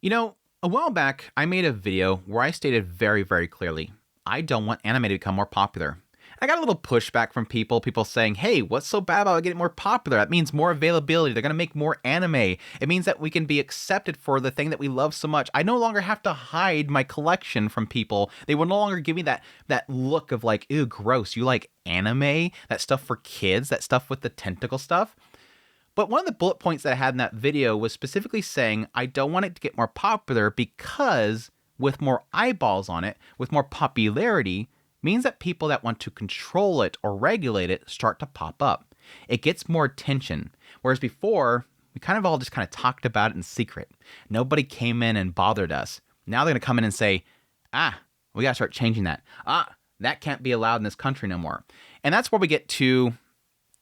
You know, a while back, I made a video where I stated very, very clearly, I don't want anime to become more popular. I got a little pushback from people saying, hey, what's so bad about getting more popular? That means more availability. They're going to make more anime. It means that we can be accepted for the thing that we love so much. I no longer have to hide my collection from people. They will no longer give me that look of like, ew, gross. You like anime? That stuff for kids? That stuff with the tentacle stuff? But one of the bullet points that I had in that video was specifically saying I don't want it to get more popular because with more eyeballs on it, with more popularity, means that people that want to control it or regulate it start to pop up. It gets more attention. Whereas before, we kind of all just kind of talked about it in secret. Nobody came in and bothered us. Now they're going to come in and say, we got to start changing that. That can't be allowed in this country no more. And that's where we get to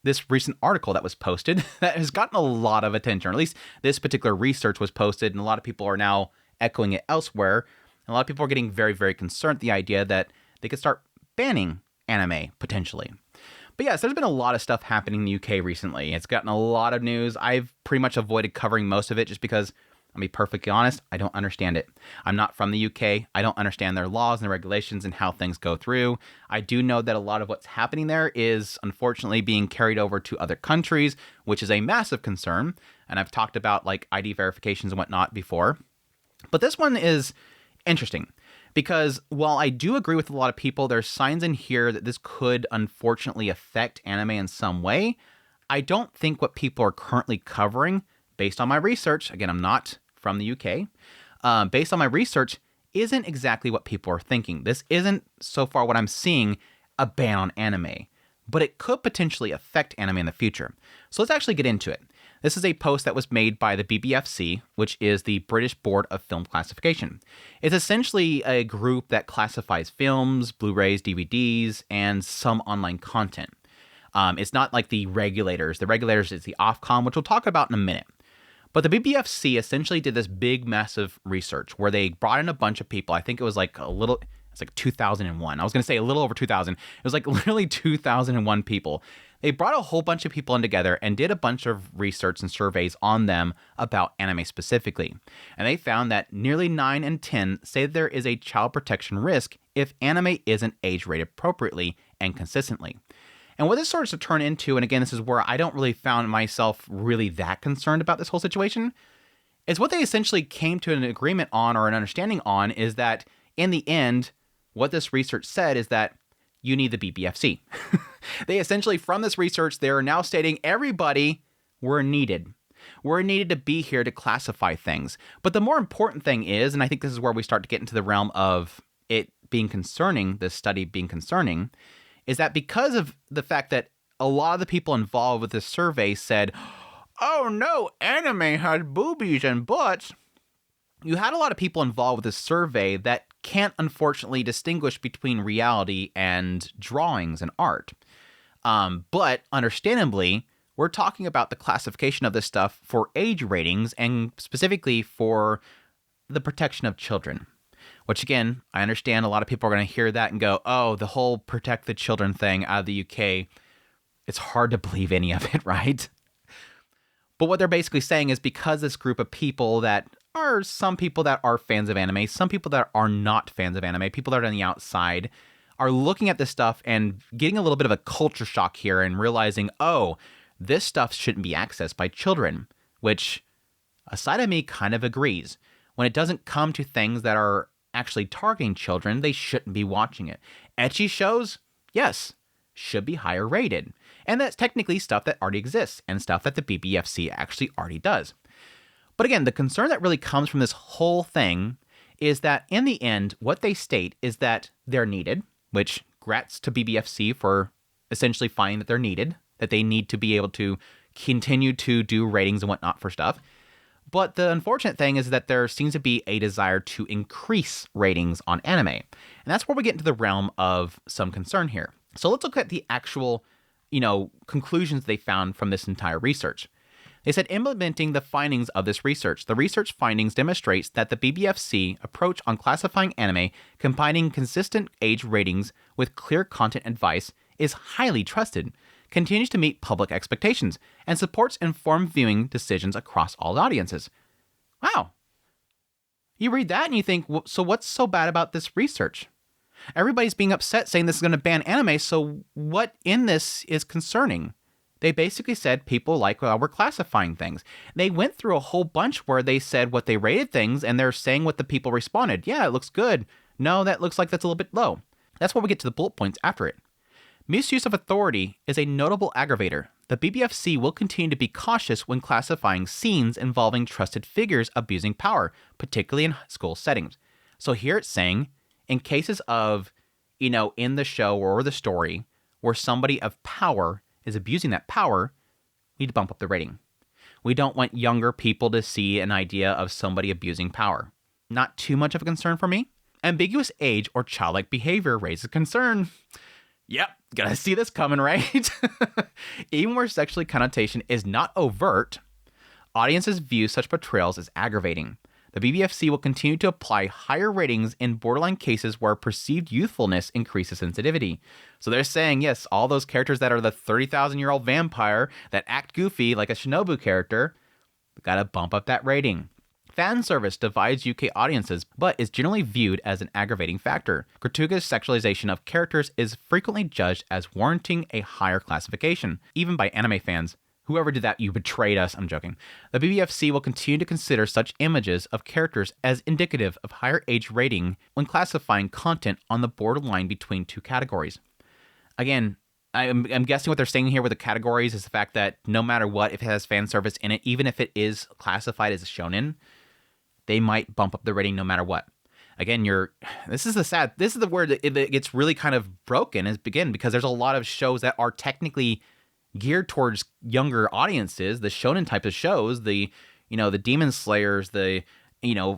this recent article that was posted that has gotten a lot of attention, or at least this particular research was posted, and a lot of people are now echoing it elsewhere. And a lot of people are getting very, very concerned at the idea that they could start banning anime, potentially. But yes, there's been a lot of stuff happening in the UK recently. It's gotten a lot of news. I've pretty much avoided covering most of it just because, I'll be perfectly honest, I don't understand it. I'm not from the UK. I don't understand their laws and their regulations and how things go through. I do know that a lot of what's happening there is unfortunately being carried over to other countries, which is a massive concern. And I've talked about like ID verifications and whatnot before. But this one is interesting because while I do agree with a lot of people, there's signs in here that this could unfortunately affect anime in some way. I don't think what people are currently covering, based on my research, again, I'm not from the UK, based on my research, isn't exactly what people are thinking. This isn't, so far what I'm seeing, a ban on anime, but it could potentially affect anime in the future. So let's actually get into it. This is a post that was made by the BBFC, which is the British Board of Film Classification. It's essentially a group that classifies films, Blu-rays, DVDs, and some online content. It's not like the Regulators. The Regulators is the Ofcom, which we'll talk about in a minute. But the BBFC essentially did this big, massive research where they brought in a bunch of people. I think it was like it's like 2001. I was going to say a little over 2000. It was like literally 2001 people. They brought a whole bunch of people in together and did a bunch of research and surveys on them about anime specifically. And they found that nearly 9 in 10 say there is a child protection risk if anime isn't age-rated appropriately and consistently. And what this starts to turn into, and again, this is where I don't really found myself really that concerned about this whole situation, is what they essentially came to an agreement on or an understanding on is that in the end, what this research said is that you need the BBFC. They essentially, from this research, they are now stating everybody, we're needed. We're needed to be here to classify things. But the more important thing is, and I think this is where we start to get into the realm of it being concerning, this study being concerning, is that because of the fact that a lot of the people involved with this survey said, oh no, anime has boobies and butts, you had a lot of people involved with this survey that can't unfortunately distinguish between reality and drawings and art. But understandably, we're talking about the classification of this stuff for age ratings and specifically for the protection of children. Which again, I understand a lot of people are going to hear that and go, oh, the whole protect the children thing out of the UK, it's hard to believe any of it, right? But what they're basically saying is because this group of people that are some people that are fans of anime, some people that are not fans of anime, people that are on the outside, are looking at this stuff and getting a little bit of a culture shock here and realizing, oh, this stuff shouldn't be accessed by children, which a side of me kind of agrees. When it doesn't come to things that are actually targeting children, they shouldn't be watching it. Ecchi shows, yes, should be higher rated. And that's technically stuff that already exists and stuff that the BBFC actually already does. But again, the concern that really comes from this whole thing is that in the end, what they state is that they're needed, which grats to BBFC for essentially finding that they're needed, that they need to be able to continue to do ratings and whatnot for stuff. But the unfortunate thing is that there seems to be a desire to increase ratings on anime. And that's where we get into the realm of some concern here. So let's look at the actual, conclusions they found from this entire research. They said implementing the findings of this research. The research findings demonstrates that the BBFC approach on classifying anime, combining consistent age ratings with clear content advice, is highly trusted, continues to meet public expectations, and supports informed viewing decisions across all audiences. Wow. You read that and you think, well, so what's so bad about this research? Everybody's being upset saying this is going to ban anime, so what in this is concerning? They basically said people like how we're classifying things. They went through a whole bunch where they said what they rated things, and they're saying what the people responded. Yeah, it looks good. No, that looks like that's a little bit low. That's where we get to the bullet points after it. Misuse of authority is a notable aggravator. The BBFC will continue to be cautious when classifying scenes involving trusted figures abusing power, particularly in school settings. So here it's saying, in cases of, in the show or the story where somebody of power is abusing that power, we need to bump up the rating. We don't want younger people to see an idea of somebody abusing power. Not too much of a concern for me. Ambiguous age or childlike behavior raises concern. Yep, gotta see this coming, right? Even where sexual connotation is not overt, audiences view such portrayals as aggravating. The BBFC will continue to apply higher ratings in borderline cases where perceived youthfulness increases sensitivity. So they're saying, yes, all those characters that are the 30,000-year-old vampire that act goofy like a Shinobu character, gotta bump up that rating. Fan service divides UK audiences, but is generally viewed as an aggravating factor. Gratuitous sexualization of characters is frequently judged as warranting a higher classification, even by anime fans. Whoever did that, you betrayed us. I'm joking. The BBFC will continue to consider such images of characters as indicative of higher age rating when classifying content on the borderline between two categories. Again, I'm guessing what they're saying here with the categories is the fact that no matter what, if it has fan service in it, even if it is classified as a shonen, they might bump up the rating no matter what. Again, this is the word that it gets really kind of broken is because there's a lot of shows that are technically geared towards younger audiences, the shonen type of shows, the Demon Slayers, the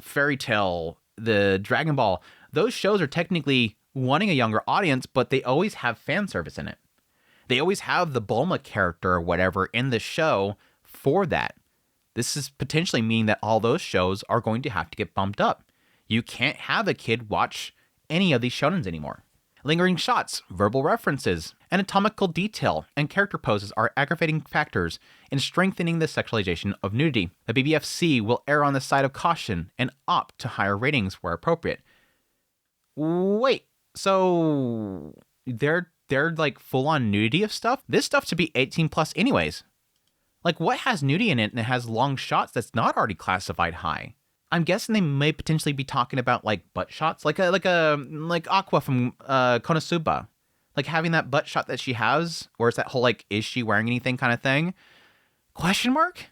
Fairy Tail, the Dragon Ball. Those shows are technically wanting a younger audience, but they always have fan service in it. They always have the Bulma character or whatever in the show for that. This is potentially meaning that all those shows are going to have to get bumped up. You can't have a kid watch any of these shonens anymore. Lingering shots, verbal references, anatomical detail, and character poses are aggravating factors in strengthening the sexualization of nudity. The BBFC will err on the side of caution and opt to higher ratings where appropriate. Wait, so they're like full-on nudity of stuff? This stuff should be 18 plus anyways. Like, what has nudity in it and it has long shots that's not already classified high? I'm guessing they may potentially be talking about like butt shots, like Aqua from Konosuba, like having that butt shot that she has, or is that whole like is she wearing anything kind of thing? Question mark?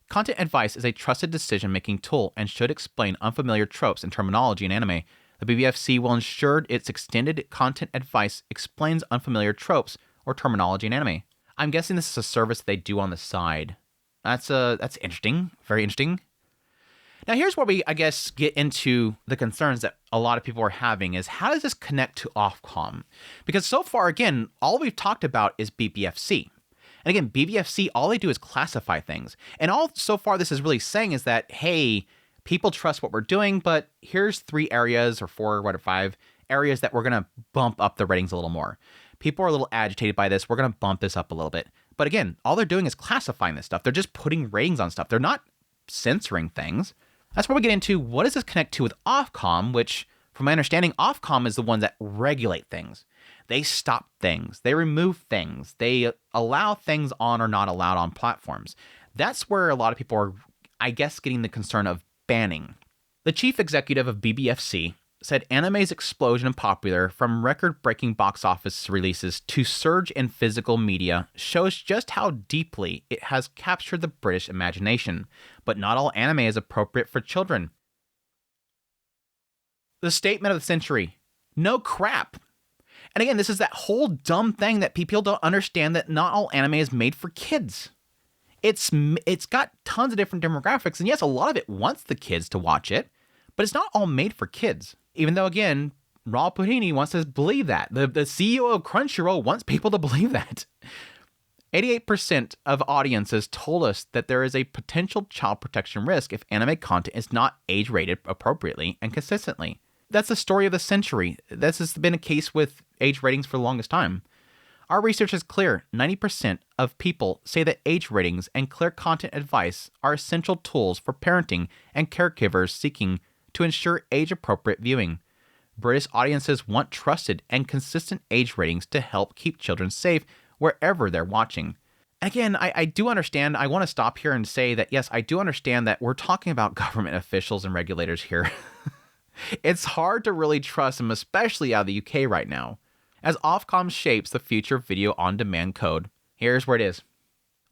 Content advice is a trusted decision-making tool and should explain unfamiliar tropes and terminology in anime. The BBFC will ensure its extended content advice explains unfamiliar tropes or terminology in anime. I'm guessing this is a service they do on the side. That's interesting, very interesting. Now, here's where we, I guess, get into the concerns that a lot of people are having is how does this connect to Ofcom? Because so far, again, all we've talked about is BBFC. And again, BBFC, all they do is classify things. And all so far this is really saying is that, hey, people trust what we're doing, but here's 3 areas or 4 or 5 areas that we're going to bump up the ratings a little more. People are a little agitated by this. We're going to bump this up a little bit. But again, all they're doing is classifying this stuff. They're just putting ratings on stuff. They're not censoring things. That's where we get into what does this connect to with Ofcom, which, from my understanding, Ofcom is the ones that regulate things. They stop things. They remove things. They allow things on or not allowed on platforms. That's where a lot of people are, I guess, getting the concern of banning. The chief executive of BBFC said anime's explosion in popular, from record-breaking box office releases to surge in physical media, shows just how deeply it has captured the British imagination. But not all anime is appropriate for children. The statement of the century. No crap. And again, this is that whole dumb thing that people don't understand, that not all anime is made for kids. It's got tons of different demographics, and yes, a lot of it wants the kids to watch it, but it's not all made for kids. Even though, again, Raul Puhini wants us to believe that. The CEO of Crunchyroll wants people to believe that. 88% of audiences told us that there is a potential child protection risk if anime content is not age-rated appropriately and consistently. That's the story of the century. This has been a case with age ratings for the longest time. Our research is clear. 90% of people say that age ratings and clear content advice are essential tools for parenting and caregivers seeking to ensure age-appropriate viewing. British audiences want trusted and consistent age ratings to help keep children safe wherever they're watching. Again, I do understand. I want to stop here and say that, yes, I do understand that we're talking about government officials and regulators here. It's hard to really trust them, especially out of the UK right now. As Ofcom shapes the future video on-demand code, here's where it is.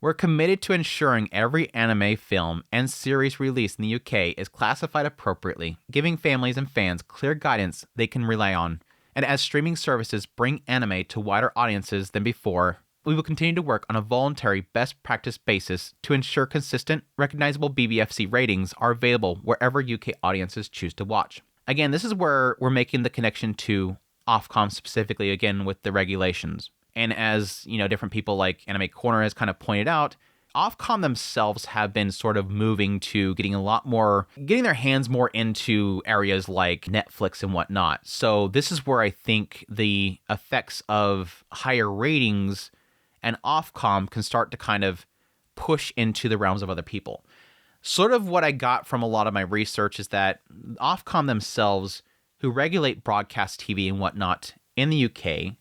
We're committed to ensuring every anime, film, and series released in the UK is classified appropriately, giving families and fans clear guidance they can rely on. And as streaming services bring anime to wider audiences than before, we will continue to work on a voluntary best practice basis to ensure consistent, recognizable BBFC ratings are available wherever UK audiences choose to watch. Again, this is where we're making the connection to Ofcom specifically, again, with the regulations. And as, different people like Anime Corner has kind of pointed out, Ofcom themselves have been sort of moving to getting their hands more into areas like Netflix and whatnot. So this is where I think the effects of higher ratings and Ofcom can start to kind of push into the realms of other people. Sort of what I got from a lot of my research is that Ofcom themselves, who regulate broadcast TV and whatnot in the UK,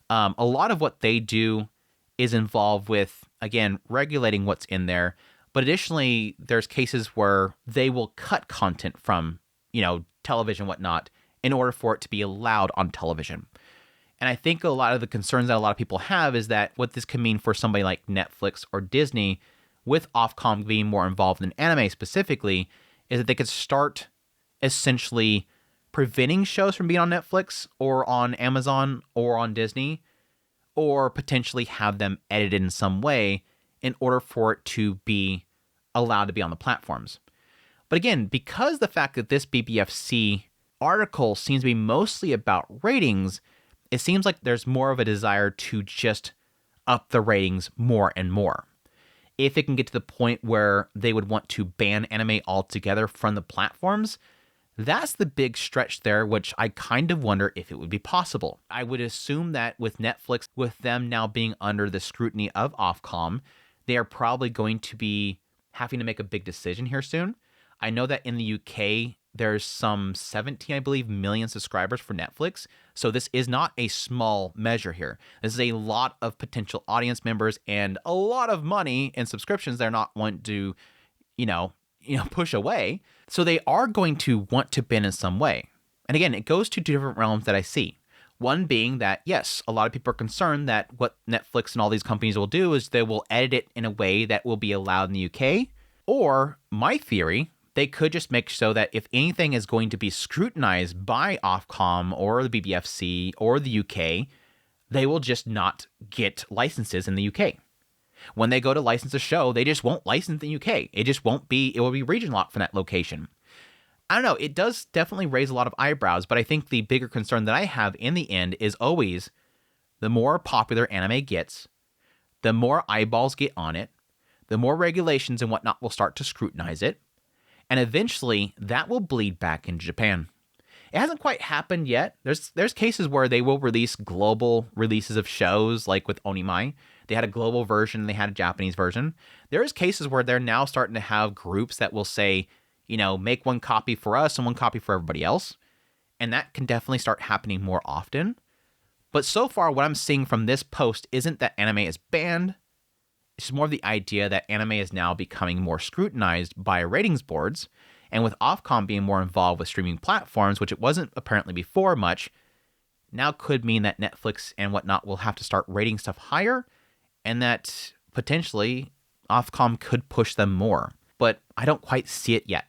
a lot of what they do is involved with, again, regulating what's in there. But additionally, there's cases where they will cut content from, television and whatnot in order for it to be allowed on television. And I think a lot of the concerns that a lot of people have is that what this can mean for somebody like Netflix or Disney, with Ofcom being more involved in anime specifically, is that they could start essentially preventing shows from being on Netflix or on Amazon or on Disney, or potentially have them edited in some way in order for it to be allowed to be on the platforms. But again, because the fact that this BBFC article seems to be mostly about ratings, it seems like there's more of a desire to just up the ratings more and more. If it can get to the point where they would want to ban anime altogether from the platforms, that's the big stretch there, which I kind of wonder if it would be possible. I would assume that with Netflix, with them now being under the scrutiny of Ofcom, they are probably going to be having to make a big decision here soon. I know that in the UK, there's some 17, I believe, million subscribers for Netflix. So this is not a small measure here. This is a lot of potential audience members and a lot of money and subscriptions they're not wanting to, push away. So they are going to want to ban in some way. And again, it goes to two different realms that I see. One being that, yes, a lot of people are concerned that what Netflix and all these companies will do is they will edit it in a way that will be allowed in the UK. Or my theory, they could just make so that if anything is going to be scrutinized by Ofcom or the BBFC or the UK, they will just not get licenses in the UK. When they go to license a show, they just won't license the UK. It will be region locked from that location. I don't know, it does definitely raise a lot of eyebrows, but I think the bigger concern that I have in the end is always the more popular anime gets, the more eyeballs get on it, the more regulations and whatnot will start to scrutinize it, and eventually that will bleed back into Japan. It hasn't quite happened yet. There's cases where they will release global releases of shows, like with Onimai. They had a global version, they had a Japanese version. There's cases where they're now starting to have groups that will say, make one copy for us and one copy for everybody else. And that can definitely start happening more often. But so far, what I'm seeing from this post isn't that anime is banned. It's just more of the idea that anime is now becoming more scrutinized by ratings boards. And with Ofcom being more involved with streaming platforms, which it wasn't apparently before much, now could mean that Netflix and whatnot will have to start rating stuff higher, and that potentially Ofcom could push them more. But I don't quite see it yet.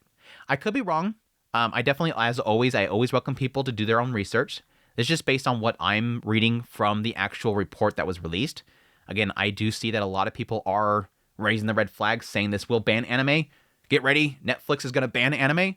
I could be wrong. I definitely, as always, I always welcome people to do their own research. It's just based on what I'm reading from the actual report that was released. Again, I do see that a lot of people are raising the red flags, saying this will ban anime. Get ready, Netflix is going to ban anime.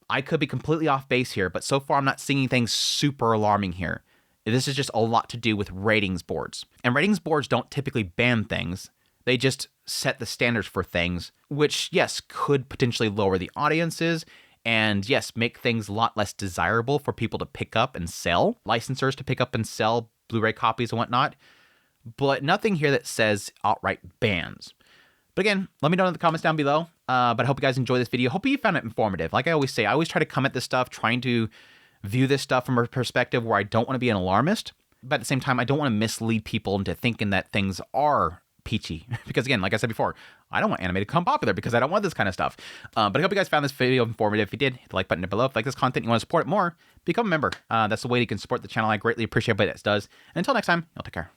I could be completely off base here, but so far I'm not seeing anything super alarming here. This is just a lot to do with ratings boards. And ratings boards don't typically ban things. They just set the standards for things, which, yes, could potentially lower the audiences and, yes, make things a lot less desirable for people to pick up and sell, licensors to pick up and sell Blu-ray copies and whatnot. But nothing here that says outright bans. But again, let me know in the comments down below. But I hope you guys enjoy this video. Hope you found it informative. Like I always say, I always try to come at this stuff trying to view this stuff from a perspective where I don't want to be an alarmist, but at the same time, I don't want to mislead people into thinking that things are peachy. Because again, like I said before, I don't want anime to become popular because I don't want this kind of stuff. But I hope you guys found this video informative. If you did, hit the like button down below. If you like this content, you want to support it more, become a member. That's the way you can support the channel. I greatly appreciate what it does. And until next time, y'all take care.